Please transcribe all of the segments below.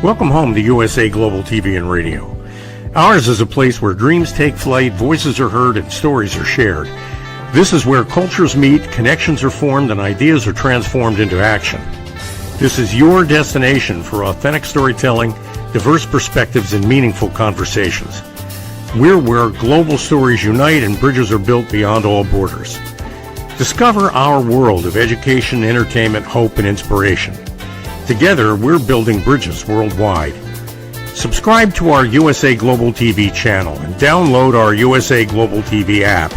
Welcome home to USA Global TV and Radio. Ours is a place where dreams take flight, voices are heard, and stories are shared. This is where cultures meet, connections are formed, and ideas are transformed into action. This is your destination for authentic storytelling, diverse perspectives, and meaningful conversations. We're where global stories unite and bridges are built beyond all borders. Discover our world of education, entertainment, hope, and inspiration. Together, we're building bridges worldwide. Subscribe to our USA Global TV channel and download our USA Global TV app.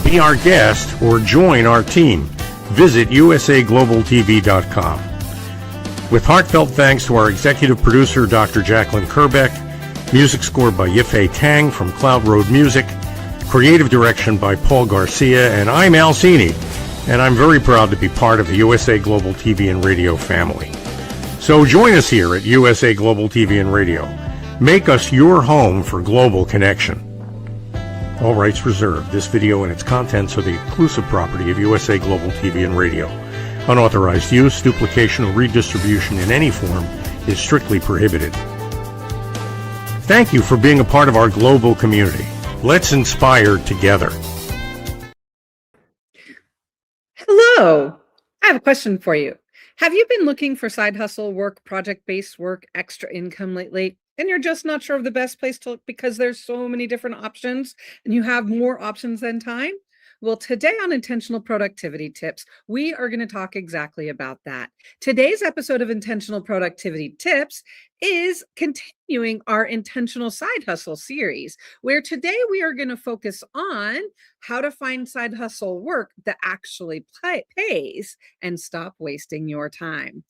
Be our guest or join our team. Visit usaglobaltv.com. With heartfelt thanks to our executive producer, Dr. Jacqueline Kerbeck, music scored by Yifei Tang from Cloud Road Music, creative direction by Paul Garcia, and I'm Al Cini, and I'm very proud to be part of the USA Global TV and Radio family. So join us here at USA Global TV and Radio. Make us your home for global connection. All rights reserved. This video and its contents are the exclusive property of USA Global TV and Radio. Unauthorized use, duplication, or redistribution in any form is strictly prohibited. Thank you for being a part of our global community. Let's inspire together. Hello. I have a question for you. Have you been looking for side hustle work, project-based work, extra income lately, and you're just not sure of the best place to look because there's so many different options and you have more options than time? Well, today on Intentional Productivity Tips, we are going to talk exactly about that. Today's episode of Intentional Productivity Tips is continuing our Intentional Side Hustle series, where today we are going to focus on how to find side hustle work that actually pays and stop wasting your time.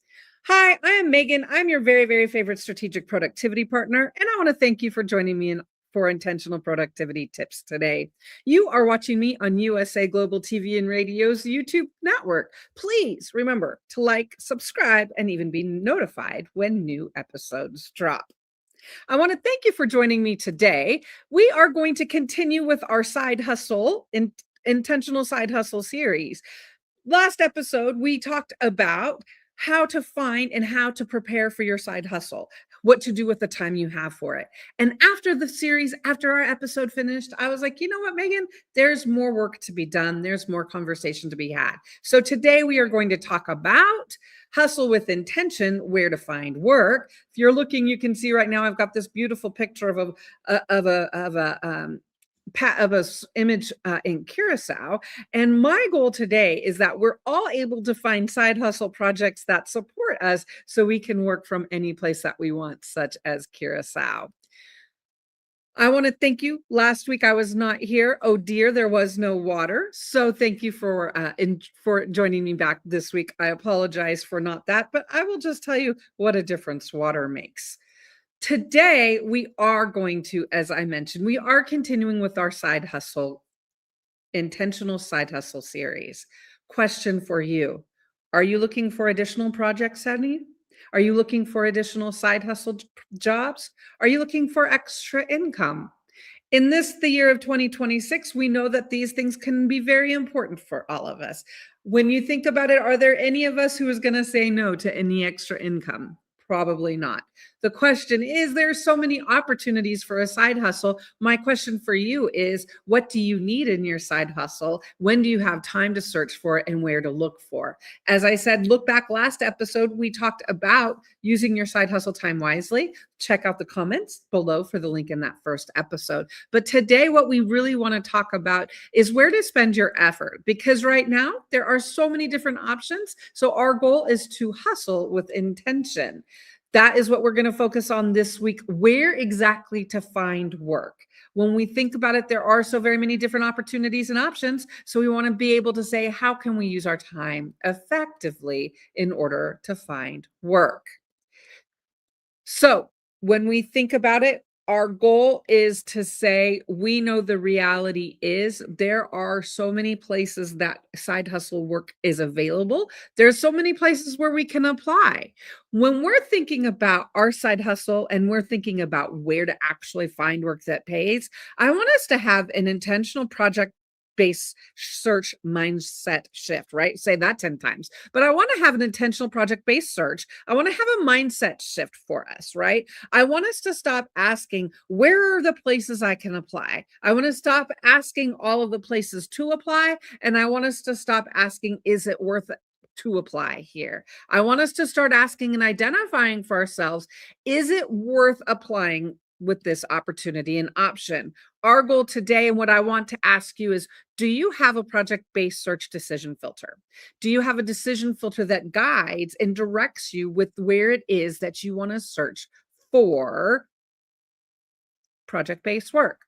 Hi, I am Megan. I'm your very, very favorite strategic productivity partner, and I want to thank you for joining me for Intentional Productivity Tips today. You are watching me on USA Global TV and Radio's YouTube network. Please remember to like, subscribe, and even be notified when new episodes drop. I want to thank you for joining me today. We are going to continue with our side hustle, Intentional Side Hustle series. Last episode, we talked about how to find and how to prepare for your side hustle, what to do with the time you have for it. And after the series, after our episode finished, I was like, you know what, Megan, there's more work to be done. There's more conversation to be had. So today we are going to talk about hustle with intention, where to find work. If you're looking, you can see right now, I've got this beautiful picture of a image in Curacao. And my goal today is that we're all able to find side hustle projects that support us so we can work from any place that we want, such as Curacao. I want to thank you. Last week I was not here. Oh dear, there was no water. So thank you for joining me back this week. I apologize for not that, but I will just tell you what a difference water makes. Today, we are going to, as I mentioned, we are continuing with our side hustle, Intentional Side Hustle series. Question for you. Are you looking for additional projects, Sunny? Are you looking for additional side hustle jobs? Are you looking for extra income? In the year of 2026, we know that these things can be very important for all of us. When you think about it, are there any of us who is going to say no to any extra income? Probably not. The question is, there's so many opportunities for a side hustle. My question for you is, what do you need in your side hustle? When do you have time to search for it and where to look for? As I said, look back last episode, we talked about using your side hustle time wisely. Check out the comments below for the link in that first episode. But today, what we really want to talk about is where to spend your effort, because right now there are so many different options. So our goal is to hustle with intention. That is what we're going to focus on this week, where exactly to find work. When we think about it, there are so very many different opportunities and options. So we want to be able to say, how can we use our time effectively in order to find work? So when we think about it, our goal is to say, we know the reality is there are so many places that side hustle work is available. There's so many places where we can apply. When we're thinking about our side hustle and we're thinking about where to actually find work that pays, I want us to have an intentional project base search mindset shift, right? Say that 10 times. But I want to have an intentional project based search. I want to have a mindset shift for us, right? I want us to stop asking, where are the places I can apply? I want to stop asking all of the places to apply. And I want us to stop asking, is it worth it to apply here? I want us to start asking and identifying for ourselves, is it worth applying with this opportunity and option? Our goal today, and what I want to ask you is, do you have a project-based search decision filter? Do you have a decision filter that guides and directs you with where it is that you want to search for project-based work?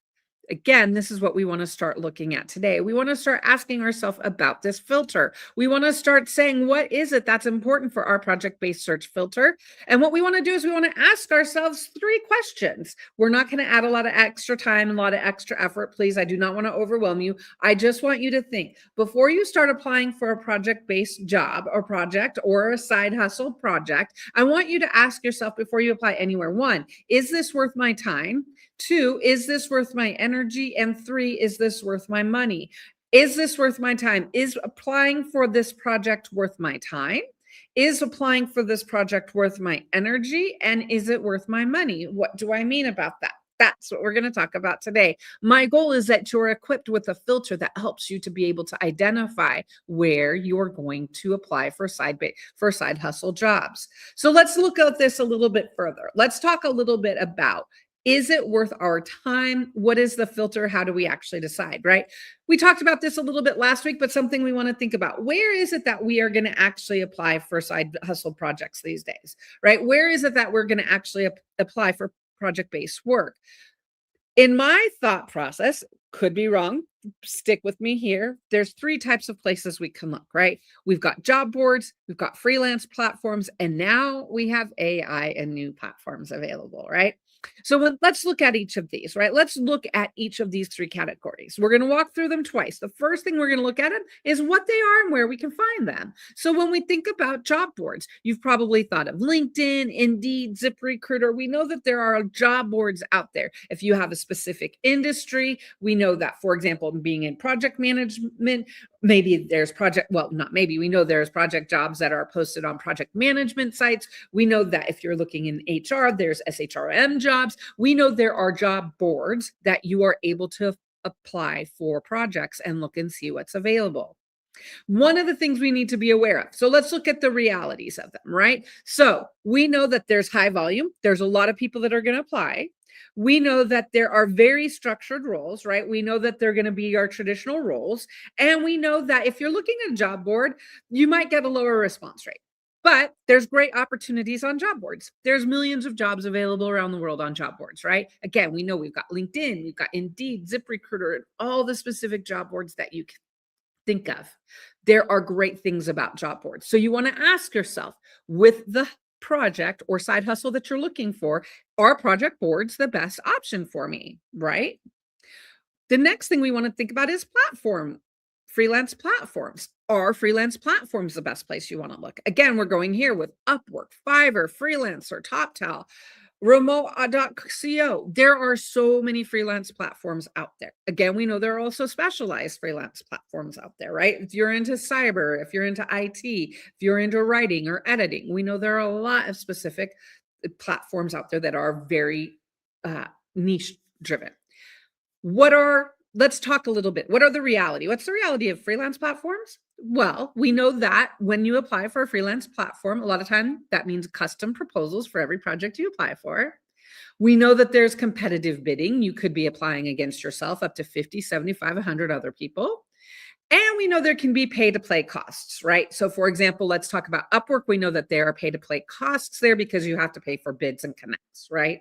Again, this is what we want to start looking at today. We want to start asking ourselves about this filter. We want to start saying, what is it that's important for our project-based search filter? And what we want to do is we want to ask ourselves 3 questions. We're not going to add a lot of extra time and a lot of extra effort. Please, I do not want to overwhelm you. I just want you to think, before you start applying for a project-based job or project or a side hustle project, I want you to ask yourself before you apply anywhere, 1, is this worth my time? 2, is this worth my energy? And 3, is this worth my money? Is this worth my time? Is applying for this project worth my time? Is applying for this project worth my energy? And is it worth my money? What do I mean about that? That's what we're going to talk about today. My goal is that you're equipped with a filter that helps you to be able to identify where you're going to apply for side hustle jobs. So let's look at this a little bit further. Let's talk a little bit about, is it worth our time? What is the filter? How do we actually decide, right? We talked about this a little bit last week, but something we want to think about. Where is it that we are going to actually apply for side hustle projects these days, right? Where is it that we're going to actually apply for project-based work? In my thought process, could be wrong, stick with me here. There's 3 types of places we can look, right? We've got job boards, we've got freelance platforms, and now we have AI and new platforms available, right? So let's look at each of these, right? Let's look at each of these 3 categories. We're going to walk through them twice. The first thing we're going to look at is what they are and where we can find them. So when we think about job boards, you've probably thought of LinkedIn, Indeed, ZipRecruiter. We know that there are job boards out there. If you have a specific industry, we know that, for example, being in project management, maybe there's we know there's project jobs that are posted on project management sites. We know that if you're looking in HR, there's SHRM jobs. We know there are job boards that you are able to apply for projects and look and see what's available. One of the things we need to be aware of. So let's look at the realities of them, right? So we know that there's high volume. There's a lot of people that are going to apply. We know that there are very structured roles, right? We know that they're going to be our traditional roles. And we know that if you're looking at a job board, you might get a lower response rate. But there's great opportunities on job boards. There's millions of jobs available around the world on job boards, right? Again, we know we've got LinkedIn, we've got Indeed, ZipRecruiter, and all the specific job boards that you can think of. There are great things about job boards. So you want to ask yourself, with the project or side hustle that you're looking for, are project boards the best option for me, right? The next thing we want to think about is freelance platforms. Are freelance platforms the best place you want to look? Again, we're going here with Upwork, Fiverr, Freelancer, TopTal, remote.co. There are so many freelance platforms out there. Again, we know there are also specialized freelance platforms out there, right? If you're into cyber, if you're into IT, if you're into writing or editing, we know there are a lot of specific platforms out there that are very niche driven. Let's talk a little bit. What's the reality of freelance platforms? Well, we know that when you apply for a freelance platform, a lot of time that means custom proposals for every project you apply for. We know that there's competitive bidding. You could be applying against yourself, up to 50, 75, 100 other people. And we know there can be pay-to-play costs, right? So for example, let's talk about Upwork. We know that there are pay-to-play costs there because you have to pay for bids and connects, right?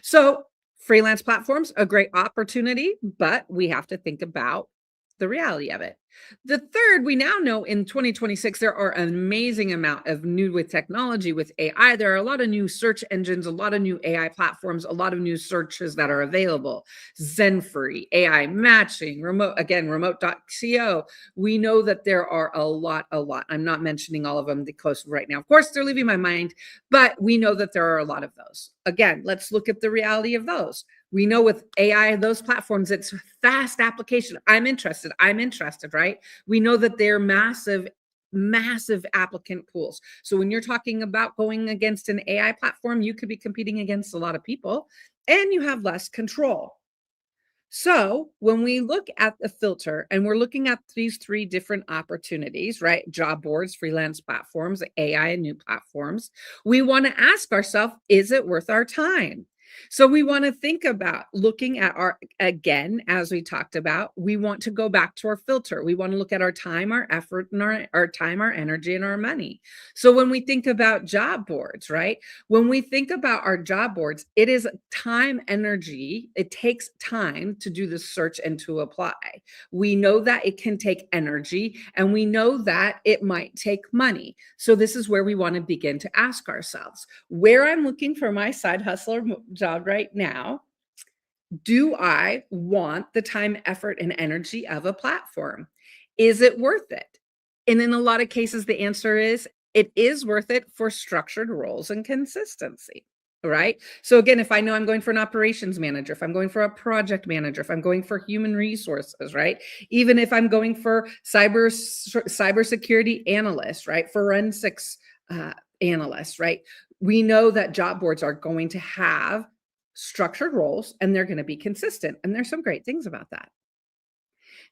So freelance platforms, a great opportunity, but we have to think about the reality of it. The third, we now know in 2026, there are an amazing amount of new with technology, with AI. There are a lot of new search engines, a lot of new AI platforms, a lot of new searches that are available. Zenfree, AI matching, remote.co. We know that there are a lot. I'm not mentioning all of them close right now. Of course, they're leaving my mind, but we know that there are a lot of those. Again, let's look at the reality of those. We know with AI, those platforms, it's fast application. I'm interested, right? We know that they're massive applicant pools. So when you're talking about going against an AI platform, you could be competing against a lot of people and you have less control. So when we look at the filter and we're looking at these three different opportunities, right? Job boards, freelance platforms, AI, and new platforms, we want to ask ourselves, is it worth our time? So we want to think about looking at again, as we talked about, we want to go back to our filter. We want to look at our time, our effort, and our time, our energy, and our money. So when we think about job boards, right? When we think about our job boards, it is time, energy. It takes time to do the search and to apply. We know that it can take energy and we know that it might take money. So this is where we want to begin to ask ourselves, where I'm looking for my side hustler job right now, do I want the time, effort, and energy of a platform? Is it worth it? And in a lot of cases, the answer is it is worth it for structured roles and consistency, right? So again, if I know I'm going for an operations manager, if I'm going for a project manager, if I'm going for human resources, right? Even if I'm going for cybersecurity analyst, right? Forensics analyst, right? We know that job boards are going to have structured roles and they're going to be consistent. And there's some great things about that.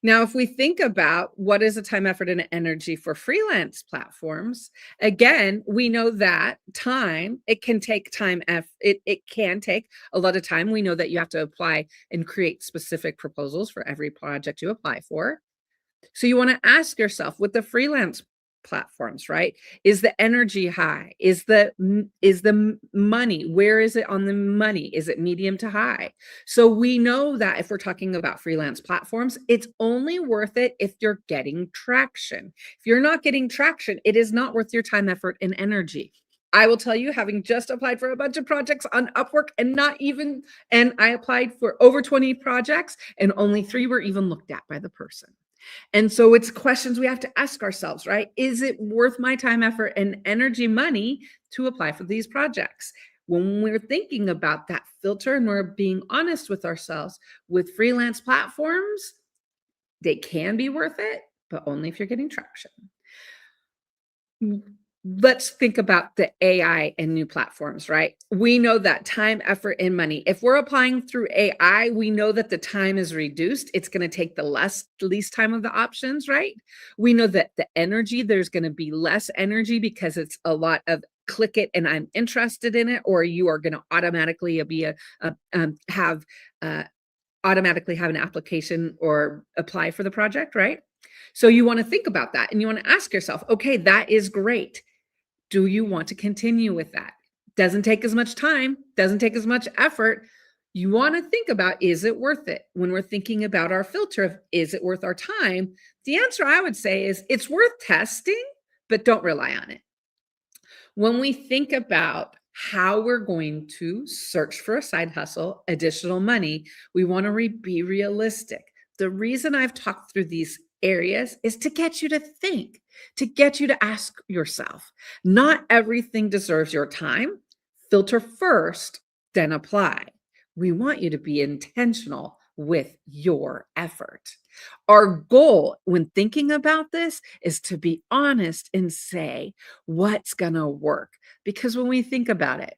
Now, if we think about what is the time, effort, and energy for freelance platforms, again, we know that time, it can take time. It can take a lot of time. We know that you have to apply and create specific proposals for every project you apply for. So you want to ask yourself with the freelance platforms, right? Is the energy high? Is the money? Where is it on the money? Is it medium to high? So we know that if we're talking about freelance platforms, it's only worth it if you're getting traction. If you're not getting traction, it is not worth your time, effort, and energy. I will tell you, having just applied for a bunch of projects on Upwork and I applied for over 20 projects and only 3 were even looked at by the person. And so it's questions we have to ask ourselves, right? Is it worth my time, effort, and energy, money to apply for these projects? When we're thinking about that filter and we're being honest with ourselves with freelance platforms, they can be worth it, but only if you're getting traction. Let's think about the AI and new platforms, right? We know that time, effort, and money. If we're applying through AI, we know that the time is reduced. It's going to take the least time of the options, right? We know that the energy, there's going to be less energy because it's a lot of click it and I'm interested in it, or you are going to automatically automatically have an application or apply for the project, right? So you want to think about that and you want to ask yourself, okay, that is great. Do you want to continue with that? Doesn't take as much time, doesn't take as much effort. You want to think about, is it worth it? When we're thinking about our filter of, is it worth our time? The answer I would say is it's worth testing, but don't rely on it. When we think about how we're going to search for a side hustle, additional money, we want to be realistic. The reason I've talked through these areas is to get you to think, to get you to ask yourself, not everything deserves your time. Filter first, then apply. We want you to be intentional with your effort. Our goal when thinking about this is to be honest and say what's going to work. Because when we think about it,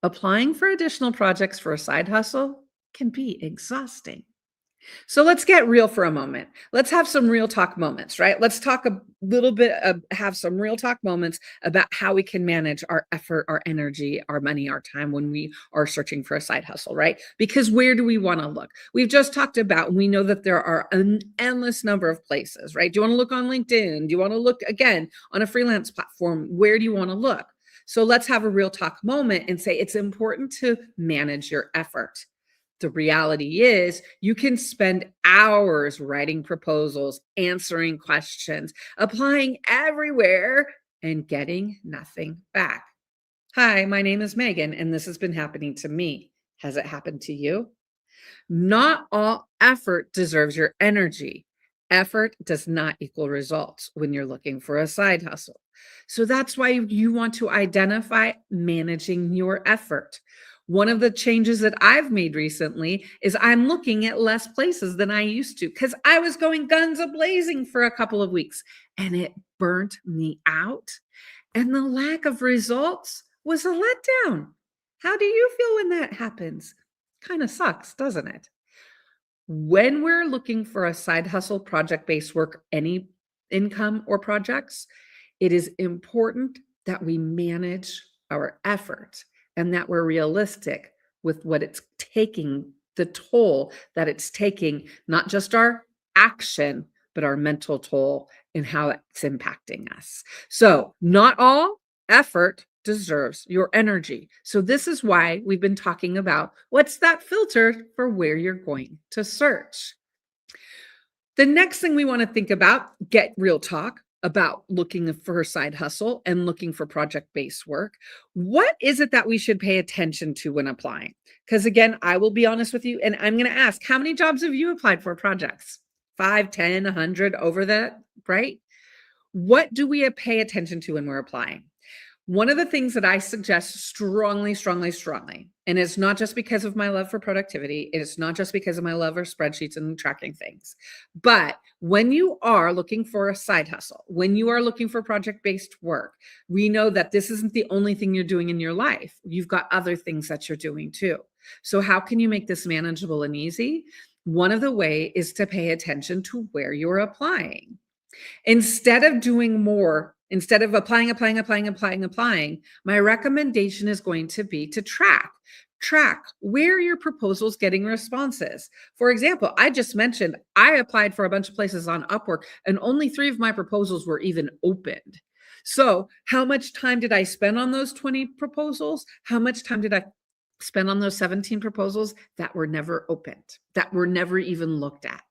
applying for additional projects for a side hustle can be exhausting. So let's get real for a moment. Let's have some real talk moments, right? Let's talk a little bit have some real talk moments about how we can manage our effort, our energy, our money, our time when we are searching for a side hustle, right? Because where do we want to look? We've just talked about, we know that there are an endless number of places, right? Do you want to look on LinkedIn? Do you want to look again on a freelance platform? Where do you want to look? So let's have a real talk moment and say it's important to manage your effort. The reality is you can spend hours writing proposals, answering questions, applying everywhere, and getting nothing back. Hi, my name is Megan, and this has been happening to me. Has it happened to you? Not all effort deserves your energy. Effort does not equal results when you're looking for a side hustle. So that's why you want to identify managing your effort. One of the changes that I've made recently is I'm looking at less places than I used to because I was going guns a-blazing for a couple of weeks and it burnt me out. And the lack of results was a letdown. How do you feel when that happens? Kind of sucks, doesn't it? When we're looking for a side hustle, project-based work, any income or projects, it is important that we manage our effort and that we're realistic with what it's taking, the toll that it's taking, not just our action, but our mental toll and how it's impacting us. So, not all effort deserves your energy. So this is why we've been talking about what's that filter for where you're going to search. The next thing we want to think about, get real talk about looking for a side hustle and looking for project-based work. What is it that we should pay attention to when applying? Because again, I will be honest with you, and I'm going to ask, how many jobs have you applied for projects? 5, 10, 100, over that, right? What do we pay attention to when we're applying? One of the things that I suggest strongly, and it's not just because of my love for productivity, it's not just because of my love for spreadsheets and tracking things, but when you are looking for a side hustle, when you are looking for project-based work, we know that this isn't the only thing you're doing in your life. You've got other things that you're doing too. So how can you make this manageable and easy? One of the ways is to pay attention to where you're applying. Instead of doing more, instead of applying, my recommendation is going to be to track where your proposal's getting responses. For example, I just mentioned I applied for a bunch of places on Upwork and only 3 of my proposals were even opened. So how much time did I spend on those 20 proposals? How much time did I spend on those 17 proposals that were never opened, that were never even looked at?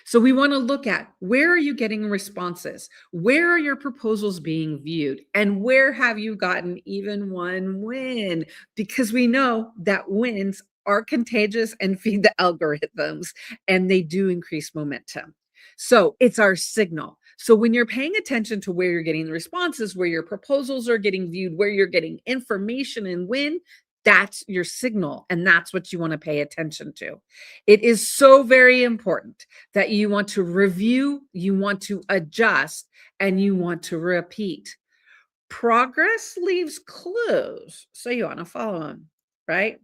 So we want to look at, where are you getting responses? Where are your proposals being viewed? And where have you gotten even one win? Because we know that wins are contagious and feed the algorithms, and they do increase momentum. So it's our signal. So when you're paying attention to where you're getting the responses, where your proposals are getting viewed, where you're getting information and win, that's your signal, and that's what you want to pay attention to. It is so very important that you want to review, you want to adjust, and you want to repeat. Progress leaves clues, so you want to follow them, right?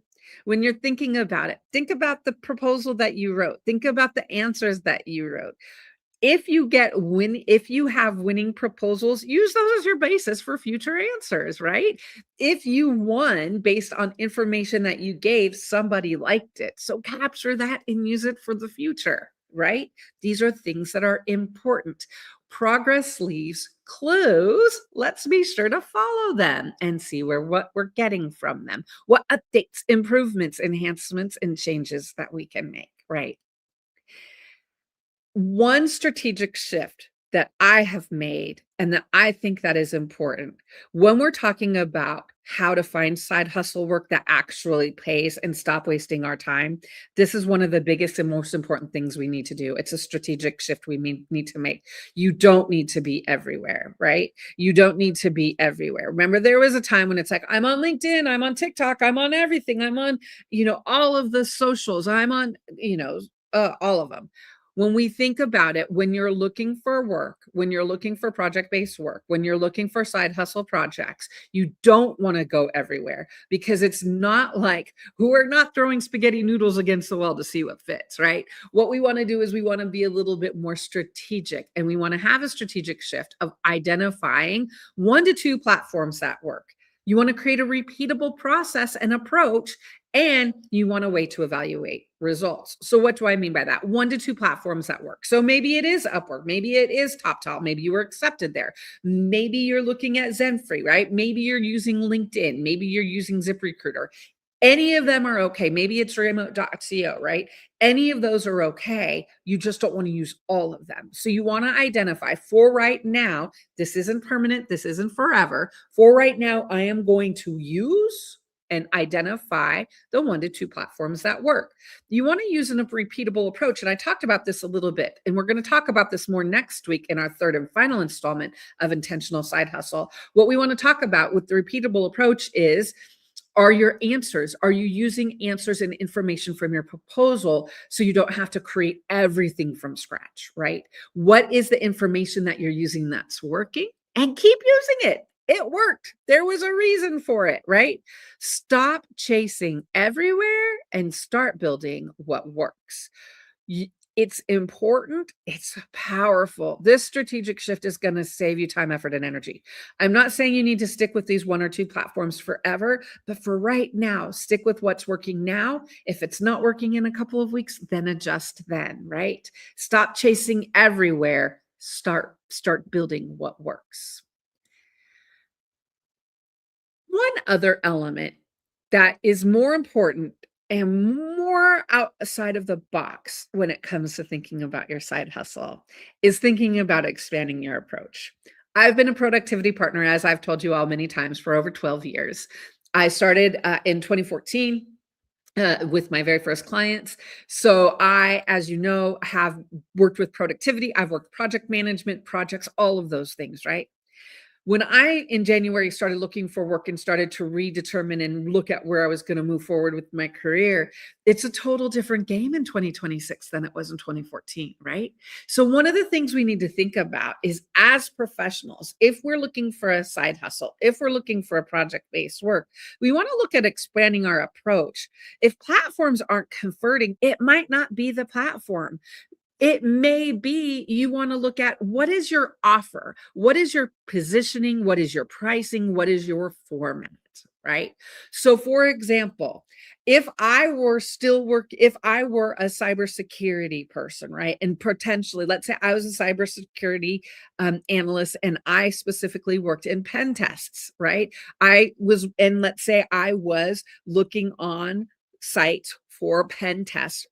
When you're thinking about it, think about the proposal that you wrote. Think about the answers that you wrote. If you have winning proposals, use those as your basis for future answers, right? If you won based on information that you gave, somebody liked it. So capture that and use it for the future, right? These are things that are important. Progress leaves clues. Let's be sure to follow them and see what we're getting from them. What updates, improvements, enhancements, and changes that we can make, right? One strategic shift that I have made and that I think that is important when we're talking about how to find side hustle work that actually pays and stop wasting our time, this is one of the biggest and most important things we need to do. It's a strategic shift we need to make. You don't need to be everywhere, right? You don't need to be everywhere. Remember, there was a time when it's like, I'm on LinkedIn, I'm on TikTok, I'm on everything, I'm on, all of the socials, I'm on, all of them. When we think about it, when you're looking for work, when you're looking for project-based work, when you're looking for side hustle projects, you don't want to go everywhere, because it's not like we're not throwing spaghetti noodles against the wall to see what fits, right? What we want to do is we want to be a little bit more strategic, and we want to have a strategic shift of identifying 1 to 2 platforms that work. You want to create a repeatable process and approach, and you want a way to evaluate results. So what do I mean by that? 1 to 2 platforms that work. So maybe it is Upwork. Maybe it is TopTal. Maybe you were accepted there. Maybe you're looking at Zenfree, right? Maybe you're using LinkedIn. Maybe you're using ZipRecruiter. Any of them are okay. Maybe it's remote.co, right? Any of those are okay. You just don't want to use all of them. So you want to identify for right now, this isn't permanent, this isn't forever. For right now, I am going to use and identify the 1 to 2 platforms that work. You want to use a repeatable approach. And I talked about this a little bit, and we're going to talk about this more next week in our third and final installment of Intentional Side Hustle. What we want to talk about with the repeatable approach is, are your answers, are you using answers and information from your proposal so you don't have to create everything from scratch, right? What is the information that you're using that's working? And keep using it. It worked. There was a reason for it, right? Stop chasing everywhere and start building what works. It's important. It's powerful. This strategic shift is going to save you time, effort, and energy. I'm not saying you need to stick with these 1 or 2 platforms forever, but for right now, stick with what's working now. If it's not working in a couple of weeks, then adjust then, right? Stop chasing everywhere. Start building what works. One other element that is more important and more outside of the box when it comes to thinking about your side hustle is thinking about expanding your approach. I've been a productivity partner, as I've told you all many times, for over 12 years. I started in 2014 with my very first clients. So I, as you know, have worked with productivity. I've worked project management, projects, all of those things, right? When I, in January, started looking for work and started to redetermine and look at where I was going to move forward with my career, it's a total different game in 2026 than it was in 2014, right? So one of the things we need to think about is, as professionals, if we're looking for a side hustle, if we're looking for a project-based work, we want to look at expanding our approach. If platforms aren't converting, it might not be the platform. It may be you want to look at, what is your offer? What is your positioning? What is your pricing? What is your format, right? So for example, if I were a cybersecurity person, right? And potentially, let's say I was a cybersecurity analyst and I specifically worked in pen tests, right? And let's say I was looking on sites for penetration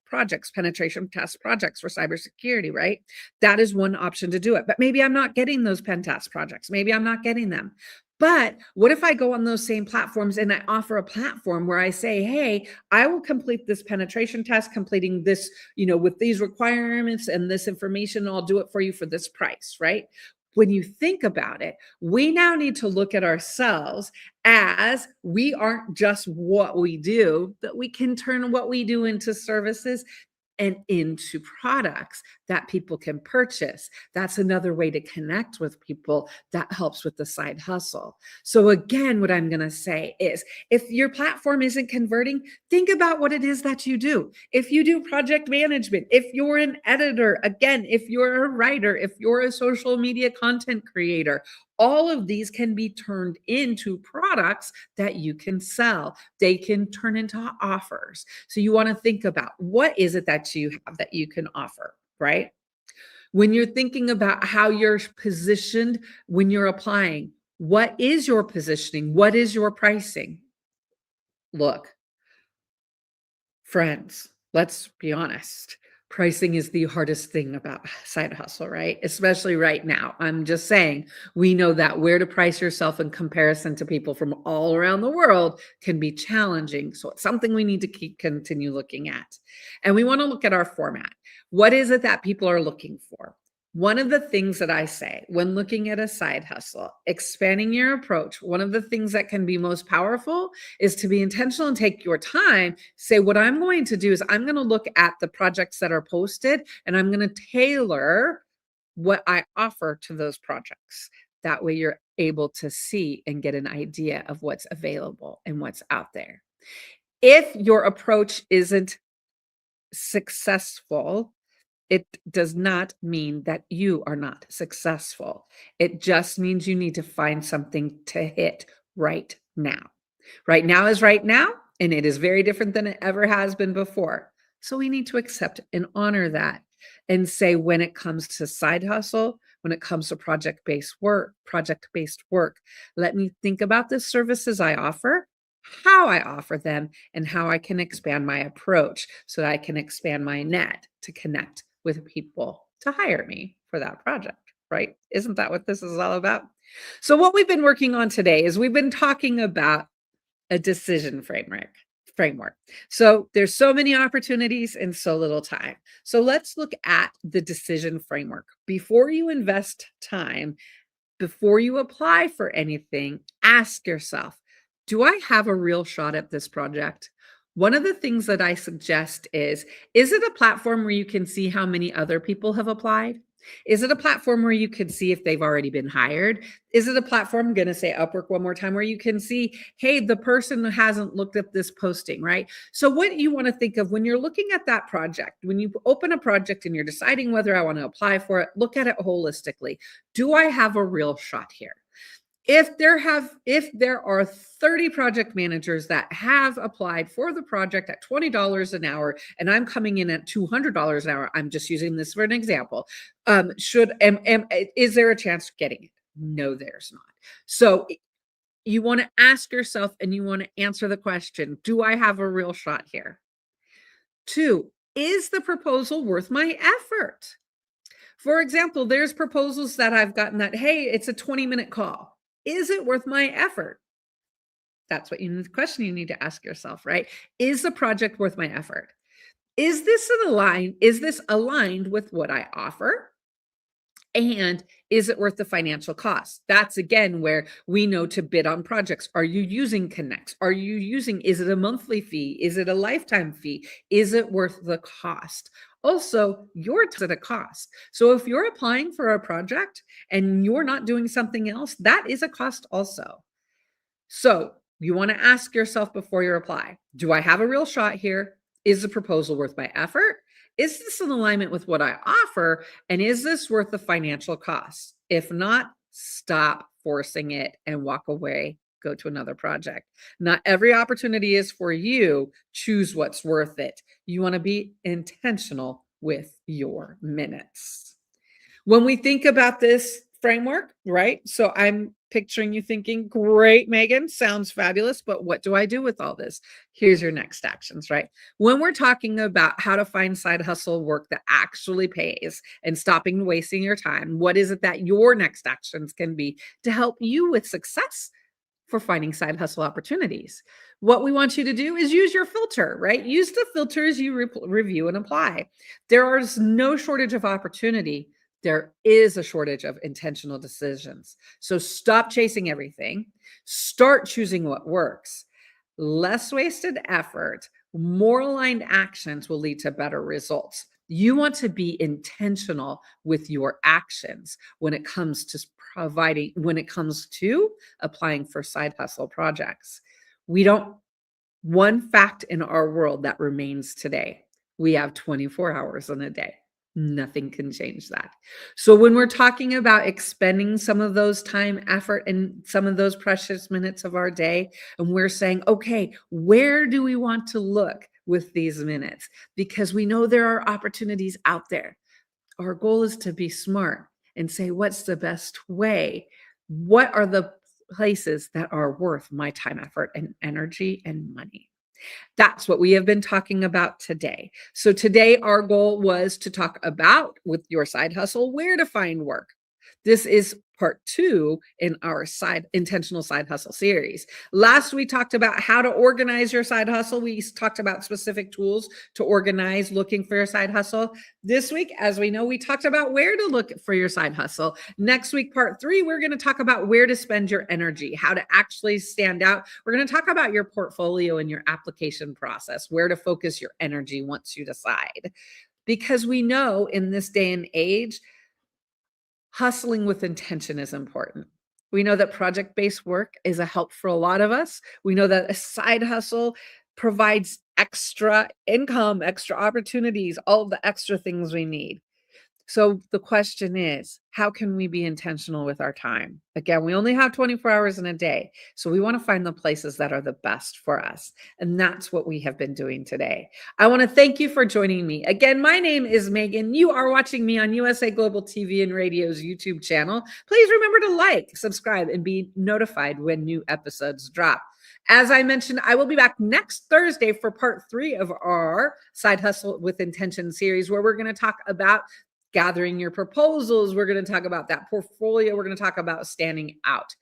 test projects for cybersecurity, right? That is one option to do it. But maybe I'm not getting those pen test projects. Maybe I'm not getting them. But what if I go on those same platforms and I offer a platform where I say, hey, I will complete this penetration test, completing this, with these requirements and this information, I'll do it for you for this price, right? When you think about it, we now need to look at ourselves as we aren't just what we do, but we can turn what we do into services and into products that people can purchase. That's another way to connect with people that helps with the side hustle. So again, what I'm going to say is, if your platform isn't converting, think about what it is that you do. If you do project management, if you're an editor, again, if you're a writer, if you're a social media content creator, all of these can be turned into products that you can sell. They can turn into offers. So you want to think about, what is it that you have that you can offer, right? When you're thinking about how you're positioned, when you're applying, what is your positioning? What is your pricing? Look, friends, let's be honest. Pricing is the hardest thing about side hustle, right? Especially right now. I'm just saying, we know that where to price yourself in comparison to people from all around the world can be challenging. So it's something we need to continue looking at. And we want to look at our format. What is it that people are looking for? One of the things that I say when looking at a side hustle, expanding your approach, one of the things that can be most powerful is to be intentional and take your time. Say, what I'm going to do is I'm going to look at the projects that are posted and I'm going to tailor what I offer to those projects. That way you're able to see and get an idea of what's available and what's out there. If your approach isn't successful, it does not mean that you are not successful. It just means you need to find something to hit right now. Right now is right now, and it is very different than it ever has been before. So we need to accept and honor that and say, when it comes to side hustle, when it comes to project-based work, let me think about the services I offer. how I offer them, and how I can expand my approach so that I can expand my net to connect with people to hire me for that project, right? Isn't that what this is all about? So what we've been working on today is we've been talking about a decision framework. So there's so many opportunities and so little time. So let's look at the decision framework. Before you invest time, before you apply for anything, ask yourself, do I have a real shot at this project? One of the things that I suggest is it a platform where you can see how many other people have applied? Is it a platform where you can see if they've already been hired? Is it a platform, I'm going to say Upwork one more time, where you can see, hey, the person hasn't looked at this posting, right? So what you want to think of when you're looking at that project, when you open a project and you're deciding whether I want to apply for it, look at it holistically. Do I have a real shot here? If there are 30 project managers that have applied for the project at $20 an hour and I'm coming in at $200 an hour, I'm just using this for an example. Is there a chance of getting it? No, there's not. So you want to ask yourself and you want to answer the question, do I have a real shot here? 2, is the proposal worth my effort? For example, there's proposals that I've gotten that, hey, it's a 20-minute call. Is it worth my effort? That's what the question you need to ask yourself, right? Is the project worth my effort? Is this aligned with what I offer? And is it worth the financial cost? That's again where we know to bid on projects. Are you using Connects? Is it a monthly fee? Is it a lifetime fee? Is it worth the cost? Also, your time at a cost. So if you're applying for a project and you're not doing something else, that is a cost also. So you want to ask yourself before you apply, do I have a real shot here? Is the proposal worth my effort? Is this in alignment with what I offer? And is this worth the financial cost? If not, stop forcing it and walk away, go to another project. Not every opportunity is for you. Choose what's worth it. You want to be intentional with your minutes. When we think about this framework, right? So I'm picturing you thinking, great, Megan, sounds fabulous, but what do I do with all this? Here's your next actions, right? When we're talking about how to find side hustle work that actually pays and stopping wasting your time, what is it that your next actions can be to help you with success for finding side hustle opportunities? What we want you to do is use your filter, right? Use the filters you review and apply. There is no shortage of opportunity. There is a shortage of intentional decisions. So stop chasing everything. Start choosing what works. Less wasted effort, more aligned actions will lead to better results. You want to be intentional with your actions when it comes to applying for side hustle projects. One fact in our world that remains today, we have 24 hours in a day. Nothing can change that. So when we're talking about expending some of those time, effort, and some of those precious minutes of our day, and we're saying, okay, where do we want to look with these minutes? Because we know there are opportunities out there. Our goal is to be smart and say, what's the best way? What are the places that are worth my time, effort, and energy and money? That's what we have been talking about today. So today our goal was to talk about, with your side hustle, where to find work. This is part 2 in our intentional side hustle series. Last we talked about how to organize your side hustle. We talked about specific tools to organize looking for your side hustle. This week, as we know, we talked about where to look for your side hustle. Next week, part 3, we're going to talk about where to spend your energy, how to actually stand out. We're going to talk about your portfolio and your application process, where to focus your energy once you decide. Because we know in this day and age, hustling with intention is important. We know that project-based work is a help for a lot of us. We know that a side hustle provides extra income, extra opportunities, all the extra things we need. So the question is, how can we be intentional with our time? Again, we only have 24 hours in a day. So we want to find the places that are the best for us. And that's what we have been doing today. I want to thank you for joining me. Again, my name is Megan. You are watching me on USA Global TV and Radio's YouTube channel. Please remember to like, subscribe, and be notified when new episodes drop. As I mentioned, I will be back next Thursday for part 3 of our Side Hustle with Intention series, where we're going to talk about gathering your proposals. We're going to talk about that portfolio. We're going to talk about standing out.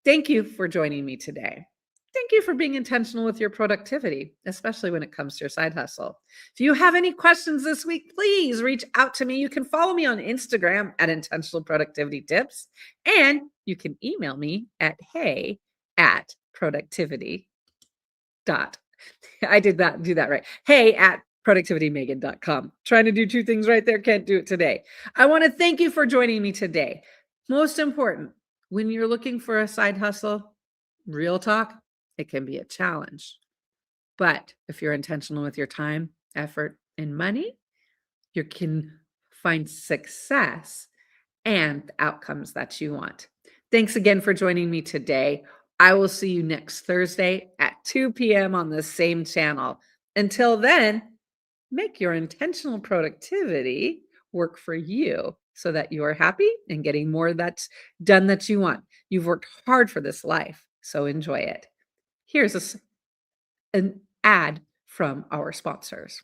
Thank you for joining me today. Thank you for being intentional with your productivity, especially when it comes to your side hustle. If you have any questions this week, please reach out to me. You can follow me on Instagram at Intentional Productivity Tips, and you can email me at hey@productivity. I did that. Do that right. hey@productivitymegan.com. Trying to do 2 things right there. Can't do it today. I want to thank you for joining me today. Most important, when you're looking for a side hustle, real talk, it can be a challenge. But if you're intentional with your time, effort, and money, you can find success and the outcomes that you want. Thanks again for joining me today. I will see you next Thursday at 2 p.m. on the same channel. Until then, make your intentional productivity work for you so that you are happy and getting more that's done that you want. You've worked hard for this life, so enjoy it. Here's an ad from our sponsors.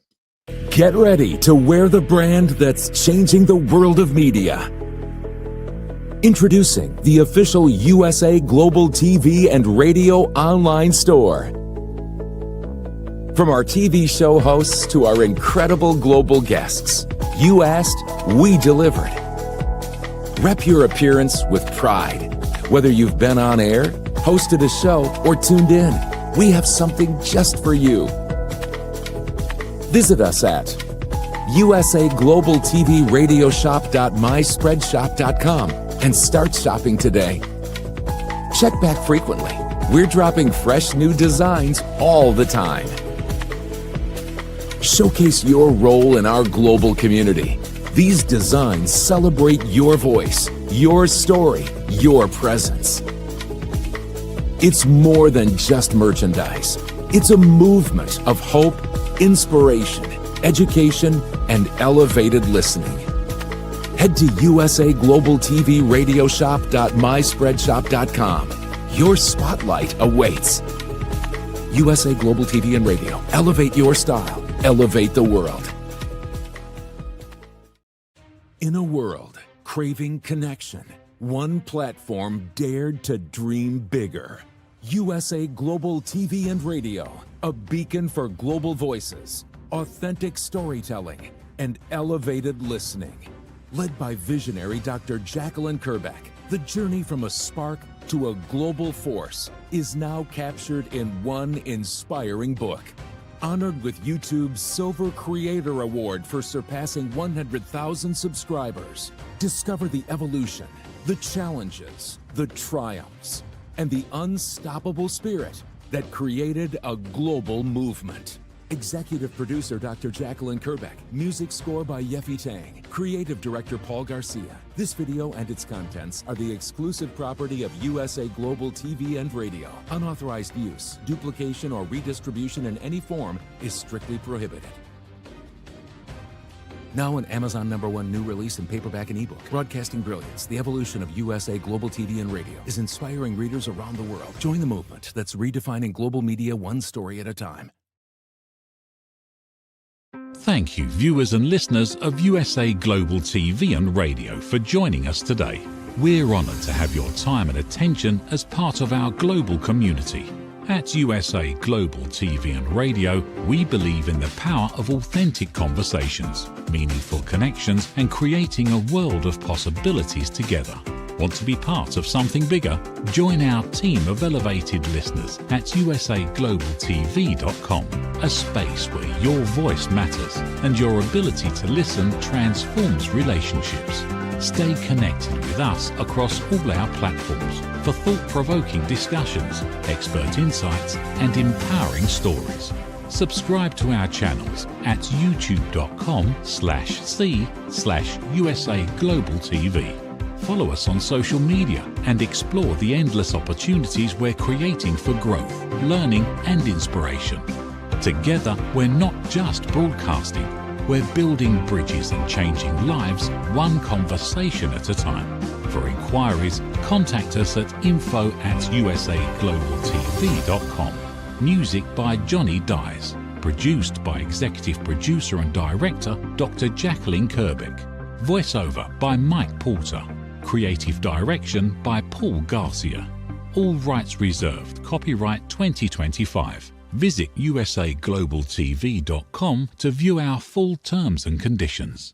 Get ready to wear the brand that's changing the world of media. Introducing the official USA Global TV and Radio online store. From our TV show hosts to our incredible global guests, you asked, we delivered. Rep your appearance with pride. Whether you've been on air, hosted a show, or tuned in, we have something just for you. Visit us at usaglobaltvradioshoп.myspreadshop.com and start shopping today. Check back frequently. We're dropping fresh new designs all the time. Showcase your role in our global community. These designs celebrate your voice, your story, your presence. It's more than just merchandise. It's a movement of hope, inspiration, education, and elevated listening. Head to usaglobaltvradioshoп.myspreadshop.com. Your spotlight awaits. USA Global TV and Radio. Elevate your style. Elevate the world. In a world craving connection, one platform dared to dream bigger. USA Global TV and Radio, a beacon for global voices, authentic storytelling, and elevated listening. Led by visionary Dr. Jacqueline Kerbeck, the journey from a spark to a global force is now captured in one inspiring book. Honored with YouTube's Silver Creator Award for surpassing 100,000 subscribers. Discover the evolution, the challenges, the triumphs, and the unstoppable spirit that created a global movement. Executive producer Dr. Jacqueline Kerbeck. Music score by Yeffy Tang. Creative director Paul Garcia. This video and its contents are the exclusive property of USA Global TV and Radio. Unauthorized use, duplication, or redistribution in any form is strictly prohibited. Now an Amazon #1 new release in paperback and ebook. Broadcasting Brilliance, the evolution of USA Global TV and Radio, is inspiring readers around the world. Join the movement that's redefining global media one story at a time. Thank you, viewers and listeners of USA Global TV and Radio, for joining us today. We're honoured to have your time and attention as part of our global community. At USA Global TV and Radio, we believe in the power of authentic conversations, meaningful connections, and creating a world of possibilities together. Want to be part of something bigger? Join our team of elevated listeners at usaglobaltv.com, a space where your voice matters and your ability to listen transforms relationships. Stay connected with us across all our platforms for thought-provoking discussions, expert insights, and empowering stories. Subscribe to our channels at youtube.com/c/USAGlobalTV. Follow us on social media and explore the endless opportunities we're creating for growth, learning, and inspiration. Together, we're not just broadcasting, We're building bridges and changing lives one conversation at a time. For inquiries, contact us at info@usaglobaltv.com. Music by Johnny Dyes. Produced by Executive Producer and Director Dr. Jacqueline Kerbeck. Voiceover by Mike Porter. Creative Direction by Paul Garcia. All rights reserved. Copyright 2025. Visit usaglobaltv.com to view our full terms and conditions.